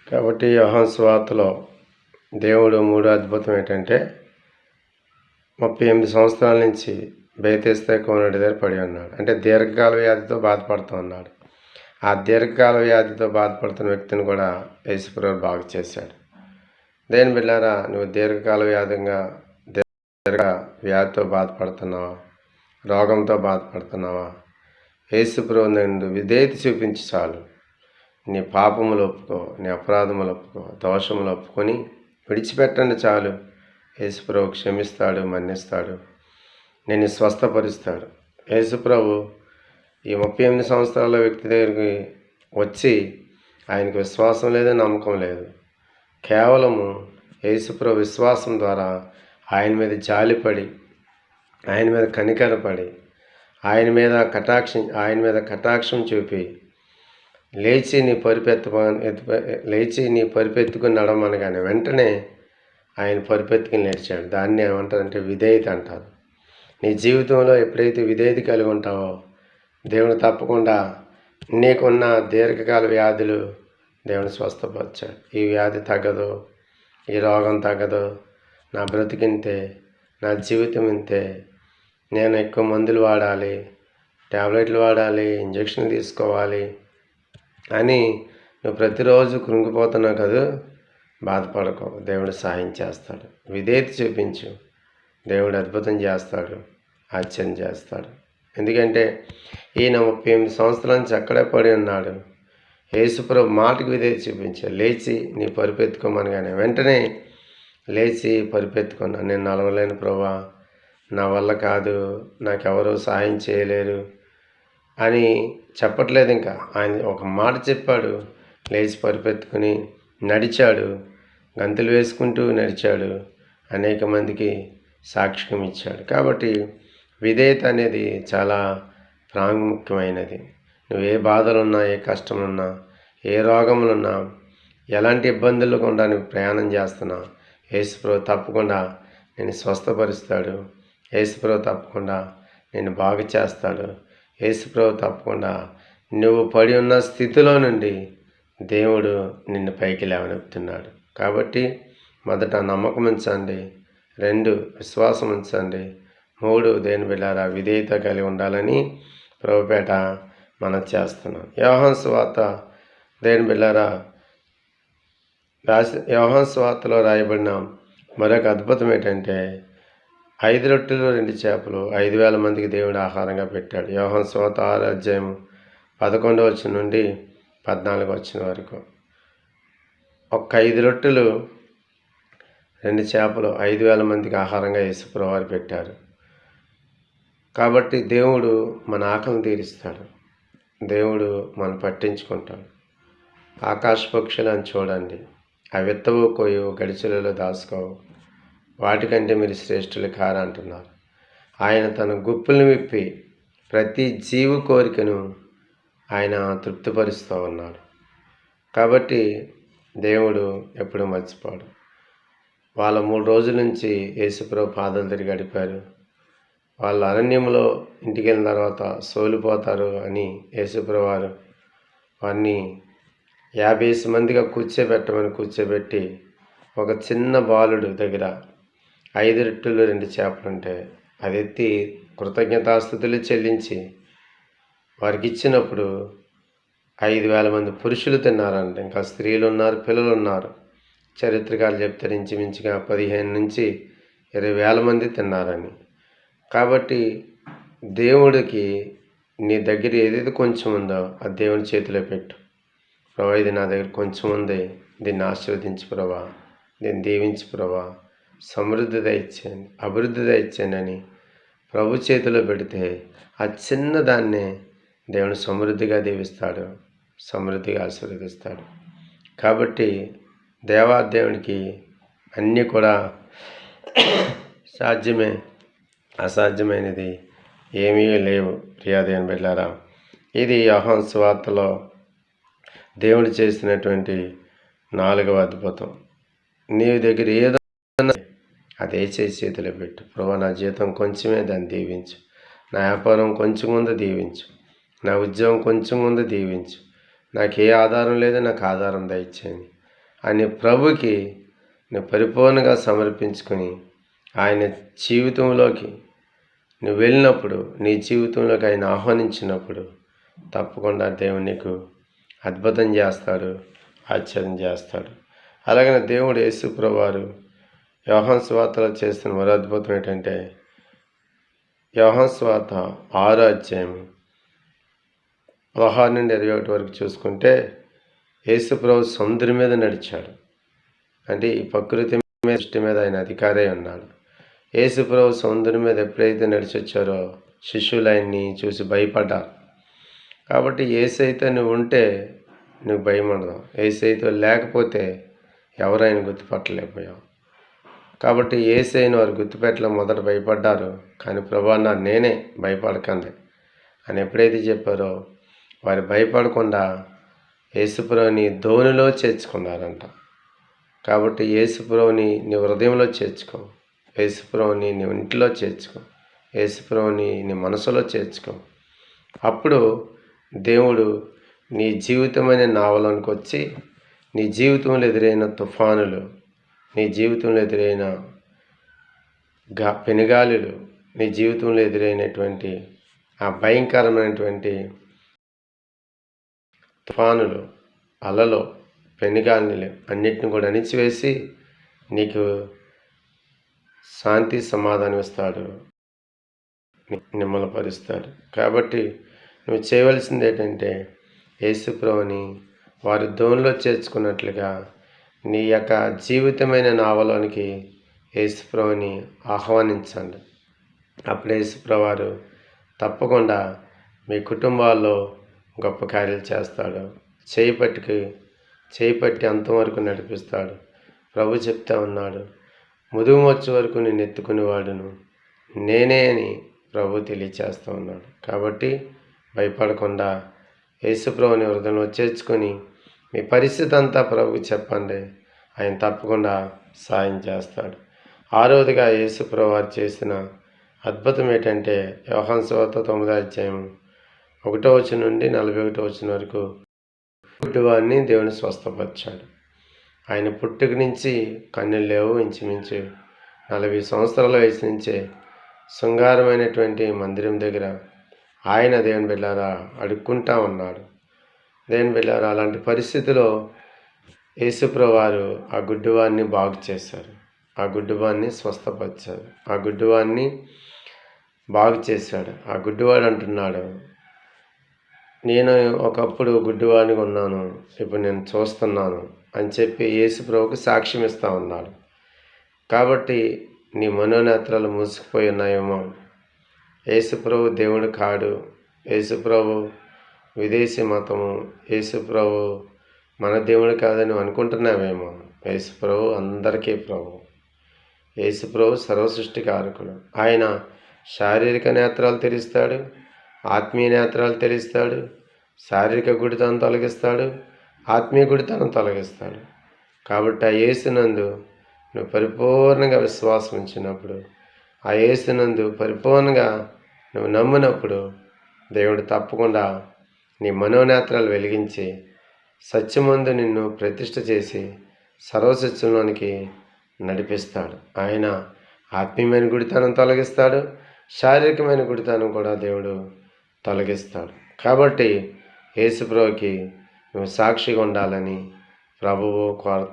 కాబట్టి యోహాను సువార్తలో దేవుడు మూడో అద్భుతం ఏంటంటే 38 సంవత్సరాల నుంచి బెతెస్దా కోనేటి దగ్గర పడి ఉన్నాడు. అంటే దీర్ఘకాల వ్యాధితో బాధపడుతూ ఉన్నాడు. ఆ దీర్ఘకాల వ్యాధితో బాధపడుతున్న వ్యక్తిని కూడా యేసుప్రభువు బాగు చేశాడు. దేని బిడ్డారా, నువ్వు దీర్ఘకాల వ్యాధితో బాధపడుతున్నావా? రోగంతో బాధపడుతున్నావా? యేసుప్రభువు నందు విధేయత చూపించి చాలు. నీ పాపములు ఒప్పుకో, నీ అపరాధములు ఒప్పుకో, దోషములు ఒప్పుకొని విడిచిపెట్టండి చాలు. యేసుప్రభు క్షమిస్తాడు, మన్నిస్తాడు, నిన్ను స్వస్థపరుస్తాడు. యేసుప్రభు ఈ 38 సంవత్సరాల వ్యక్తి దగ్గరికి వచ్చి ఆయనకు విశ్వాసం లేదు, నమ్మకం లేదు. కేవలము యేసుప్రభు విశ్వాసం ద్వారా ఆయన మీద జాలిపడి, ఆయన మీద కనికరపడి, ఆయన మీద కటాక్షం చూపి లేచి నీ పరిపెత్తుకుని నడమనగానే వెంటనే ఆయన పరిపెత్తుకుని నడిచాడు. దాన్ని ఏమంటారంటే విధేయత అంటారు. నీ జీవితంలో ఎప్పుడైతే విధేయత కలిగి ఉంటావో దేవుడు తప్పకుండా నీకున్న దీర్ఘకాల వ్యాధులు దేవుని స్వస్థపరిచాడు. ఈ వ్యాధి తగ్గదు, ఈ రోగం తగ్గదు, నా బ్రతికింతే, నా జీవితం ఇంతే, నేను ఎక్కువ మందులు వాడాలి, ట్యాబ్లెట్లు వాడాలి, ఇంజక్షన్లు తీసుకోవాలి అని నువ్వు ప్రతిరోజు కృంగిపోతున్నావు కదా. బాధపడకు, దేవుడు సాయం చేస్తాడు. విధేయత చూపించు, దేవుడు అద్భుతం చేస్తాడు, ఆశ్చర్యం చేస్తాడు. ఎందుకంటే ఈయన 38 సంవత్సరాల నుంచి అక్కడే పడి ఉన్నాడు. యేసుప్రభు మాటకు విధేయత చూపించాడు. లేచి నీ పరిపెత్తుకోమనగానే వెంటనే లేచి పరిపెత్తుకున్నాను. నేను నడవలేను ప్రభువా, నా వల్ల కాదు, నాకెవరూ సహాయం చేయలేరు అని చెప్పట్లేదు. ఇంకా ఆయన ఒక మాట చెప్పాడు, లేచి పరిపెత్తుకుని నడిచాడు, గంతులు వేసుకుంటూ నడిచాడు, అనేక మందికి సాక్ష్యం ఇచ్చాడు. కాబట్టి విధేయత అనేది చాలా ప్రాముఖ్యమైనది. నువ్వు ఏ బాధలున్నా, ఏ కష్టములున్నా, ఏ రోగములున్నా, ఎలాంటి ఇబ్బందులు గుండా నువ్వు ప్రయాణం చేస్తున్నా, యేసుప్రభు తప్పకుండా నేను స్వస్థపరుస్తాడు. యేసుప్రభు తప్పకుండా నేను బాగు చేస్తాడు. యేసుప్రభు తప్పకుండా నువ్వు పడి ఉన్న స్థితిలో నుండి దేవుడు నిన్ను పైకి లేవనెత్తుతున్నాడు. కాబట్టి మొదట నమ్మకం ఉంచండి, 2 విశ్వాసం ఉంచండి, 3 దేని బిడ్డారా విధేయత కలిగి ఉండాలని ప్రభుపేట మనం చేస్తున్నాం. యోహాను సువార్త దేని బిడ్డారా యోహాను సువార్తలో రాయబడిన మరొక అద్భుతం ఏంటంటే 5 రొట్టెలు 2 చేపలు 5,000 మందికి దేవుడు ఆహారంగా పెట్టాడు. యోహాను సువార్త 6వ అధ్యాయం 11వ వచనం నుండి 14వ వచనం వరకు. ఒక్క 5 రొట్టెలు 2 చేపలు 5,000 మందికి ఆహారంగా యేసుప్రభు వారు పెట్టారు. కాబట్టి దేవుడు మన ఆకలిని తీరుస్తాడు, దేవుడు మనం పట్టించుకుంటాడు. ఆకాశ పక్షులను చూడండి, అవి ఎత్తవు, కోయవు, గడిచెలలో దాచుకోవు, వాటికంటే మీరు శ్రేష్ఠులు కారా అంటున్నారు. ఆయన తన గుప్పులను విప్పి ప్రతి జీవు కోరికను ఆయన తృప్తిపరుస్తూ ఉన్నాడు. కాబట్టి దేవుడు ఎప్పుడు మర్చిపోడు. వాళ్ళ 3 రోజుల నుంచి యేసుప్రభు పాదాల దగ్గర గడిపారు. వాళ్ళు అరణ్యంలో ఇంటికి వెళ్ళిన తర్వాత సోలిపోతారు అని యేసుప్రభు వారు వారిని 50 మందిగా కూర్చోబెట్టి ఒక చిన్న బాలుడు దగ్గర 5 రొట్టెలు 2 చేపలు ఉంటే అది ఎత్తి కృతజ్ఞతాస్తుతులు చెల్లించి వారికి ఇచ్చినప్పుడు 5,000 మంది పురుషులు తిన్నారంట. ఇంకా స్త్రీలు ఉన్నారు, పిల్లలు ఉన్నారు. చరిత్రకారులు చెప్తారు ఇంచుమించుగా 15 నుంచి 20,000 మంది తిన్నారని. కాబట్టి దేవుడికి నీ దగ్గర ఏదైతే కొంచెం ఉందో అది దేవుని చేతిలో పెట్టు. ప్రభా, ఇది నా దగ్గర కొంచెం ఉంది, దీన్ని ఆశీర్వదించు ప్రభా, దీన్ని దీవించు ప్రభా, సమృద్ధి దయచేయండి, అభివృద్ధి దయచేయండి అని ప్రభు చేతిలో పెడితే ఆ చిన్న దాన్నే దేవుడు సమృద్ధిగా దీవిస్తాడు, సమృద్ధిగా ఆశీర్వదిస్తాడు. కాబట్టి దేవాదేవునికి అన్నీ కూడా సాధ్యమే, అసాధ్యమైనది ఏమీ లేవు. ప్రియదేవుని బిడ్డలారా, ఇది యోహాను సువార్తలో దేవుడు చేసినటువంటి 4వ అద్భుతం. నీ దగ్గర ఏదో అదే చేతిలో పెట్టు. ప్రభా, నా జీతం కొంచెమే, దాన్ని దీవించు. నా వ్యాపారం కొంచెం ముందు దీవించు. నా ఉద్యోగం కొంచెం ముందు దీవించు. నాకు ఏ ఆధారం లేదు, నాకు ఆధారం దయచేయండి. అని ప్రభుకి నువ్వు పరిపూర్ణంగా సమర్పించుకొని ఆయన జీవితంలోకి నువ్వు వెళ్ళినప్పుడు, నీ జీవితంలోకి ఆయన ఆహ్వానించినప్పుడు తప్పకుండా దేవుడు నీకు అద్భుతం చేస్తాడు, ఆశ్చర్యం చేస్తాడు. అలాగనే దేవుడు యేసు ప్రభువారు యోహాను సువార్తలో చేస్తున్న మరో అద్భుతం ఏంటంటే, యోహాను సువార్త 6వ అధ్యాయం 16 నుండి 21 వరకు చూసుకుంటే, యేసు ప్రభు సముద్రం మీద నడిచాడు. అంటే ఈ ప్రకృతి మీద, సృష్టి మీద ఆయన అధికారే ఉన్నాడు. యేసు ప్రభు సముద్రం మీద ఎప్పుడైతే నడిచొచ్చారో శిష్యులు ఆయన్ని చూసి భయపడ్డారు. కాబట్టి యేసైతే నువ్వు ఉంటే నువ్వు భయం ఉండదు, యేసైతే లేకపోతే ఎవరైనా గుర్తుపట్టలేకపోయావు. కాబట్టి యేసైని వారు గుర్తుపెట్టలో మొదట భయపడ్డారు. కానీ ప్రభువా అన్నారు, నేనే, భయపడకండి అని ఎప్పుడైతే చెప్పారో వారు భయపడకుండా యేసుప్రభుని ధోనిలో చేర్చుకున్నారంట. కాబట్టి యేసుప్రభుని నీ హృదయంలో చేర్చుకో, యేసుప్రభుని నీ ఇంటిలో చేర్చుకో, యేసుప్రభుని నీ మనసులో చేర్చుకో. అప్పుడు దేవుడు నీ జీవితమైన నావలోనికి వచ్చి నీ జీవితంలో ఎదురైన తుఫానులు, నీ జీవితంలో ఎదురైన పెనుగాలులు, నీ జీవితంలో ఎదురైనటువంటి ఆ భయంకరమైనటువంటి తుఫానులు, అలలు, పెనుగాలులు అన్నిటిని కూడా అణిచివేసి నీకు శాంతి సమాధానం ఇస్తాడు, నిమ్మలపరుస్తాడు. కాబట్టి నువ్వు చేయవలసింది ఏంటంటే యేసుప్రభుని వారి ధోనిలో చేర్చుకున్నట్లుగా నీ యొక్క జీవితమైన నావలోనికి యేసుప్రభుని ఆహ్వానించండి. అప్పుడు యేసుప్రభు వారు తప్పకుండా మీ కుటుంబాల్లో గొప్ప కార్యాలు చేస్తాడు. చేయి పట్టి అంతవరకు నడిపిస్తాడు. ప్రభు చెప్తా ఉన్నాడు, ముదుమొచ్చు వరకు నేను ఎత్తుకునేవాడును నేనే అని ప్రభు తెలియచేస్తూ ఉన్నాడు. కాబట్టి భయపడకుండా యేసుప్రభుని హృదయంలో చేర్చుకొని మీ పరిస్థితి అంతా ప్రభుకి చెప్పండి, ఆయన తప్పకుండా సాయం చేస్తాడు. 6వదిగా యేసుప్రభు వారు చేసిన అద్భుతం ఏంటంటే, యోహాను సువార్త 9వ అధ్యాయం 1వ వచనం నుండి 41వ వచనం వరకు గుడ్డివాడిని దేవుని స్వస్థపరిచాడు. ఆయన పుట్టుక నుంచి కన్నులు లేవు. ఇంచుమించు 40 సంవత్సరాల వయసు నుంచే శృంగారమైనటువంటి మందిరం దగ్గర ఆయన దేవుని బిడ్డలారా అడుక్కుంటా ఉన్నాడు. దేవుని బిడ్డలారా, అలాంటి పరిస్థితిలో యేసుప్రభు వారు ఆ గుడ్డివాడిని బాగు చేశారు, ఆ గుడ్డివాడిని స్వస్థపరిచారు, ఆ గుడ్డివాడిని బాగు చేశాడు. ఆ గుడ్డివాడు అంటున్నాడు, నేను ఒకప్పుడు గుడ్డివాడిగా ఉన్నాను, ఇప్పుడు నేను చూస్తున్నాను అని చెప్పి యేసుప్రభుకు సాక్ష్యం ఇస్తూ ఉన్నాడు. కాబట్టి నీ మనోనేత్రాలు మూసుకుపోయి ఉన్నాయేమో, యేసుప్రభు దేవుడు కాడు, యేసుప్రభు విదేశీ మతము, యేసుప్రభు మన దేవుడు కాదని అనుకుంటున్నావేమో. యేసుప్రభు అందరికీ ప్రభు, యేసుప్రభు సర్వసృష్టికారకుడు. ఆయన శారీరక నేత్రాలు తెరుస్తాడు, ఆత్మీయ నేత్రాలు తెరుస్తాడు, శారీరక గుడితనం తొలగిస్తాడు, ఆత్మీయ గుడితనం తొలగిస్తాడు. కాబట్టి ఆ యేసునందు నువ్వు పరిపూర్ణంగా విశ్వాసం ఉంచినప్పుడు, ఆ యేసునందు పరిపూర్ణంగా నువ్వు నమ్మినప్పుడు దేవుడు తప్పకుండా నీ మనోనేత్రాలు వెలిగించి సత్యమందు నిన్ను ప్రతిష్ఠ చేసి సర్వసత్యంలోనికి నడిపిస్తాడు. ఆయన ఆత్మీయమైన గుడితనం తొలగిస్తాడు, శారీరకమైన గుడితనం కూడా దేవుడు తొలగిస్తాడు. కాబట్టి యేసుప్రభుకి నువ్వు సాక్షిగా ఉండాలని ప్రభువు కోరుతాడు.